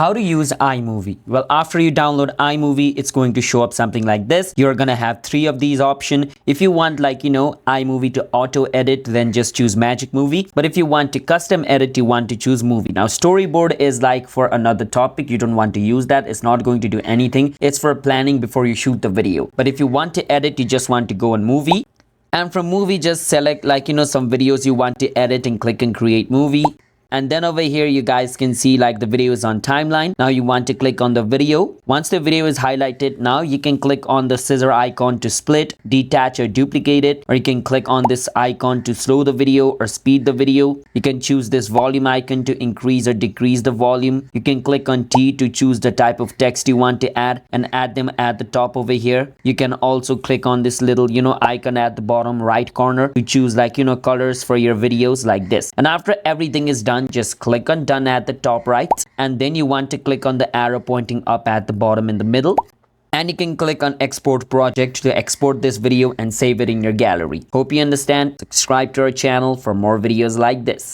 How to use iMovie? Well, after you download iMovie, it's going to show up something like this. You're gonna have three of these options. If you want iMovie to auto edit, then just choose Magic Movie. But if you want to custom edit, you want to choose Movie. Now storyboard is like for another topic. You don't want to use that. It's not going to do anything. It's for planning before you shoot the video. But if you want to edit, you just want to go on Movie. And from Movie, just select some videos you want to edit and click on Create Movie. And then over here, you guys can see the video is on timeline. Now you want to click on the video. Once the video is highlighted, now you can click on the scissor icon to split, detach or duplicate it. Or you can click on this icon to slow the video or speed the video. You can choose this volume icon to increase or decrease the volume. You can click on T to choose the type of text you want to add and add them at the top over here. You can also click on this little, icon at the bottom right corner to choose colors for your videos like this. And after everything is done, just click on done at the top right, and then you want to click on the arrow pointing up at the bottom in the middle, and you can click on export project to export this video and save it in your gallery. Hope you understand. Subscribe to our channel for more videos like this.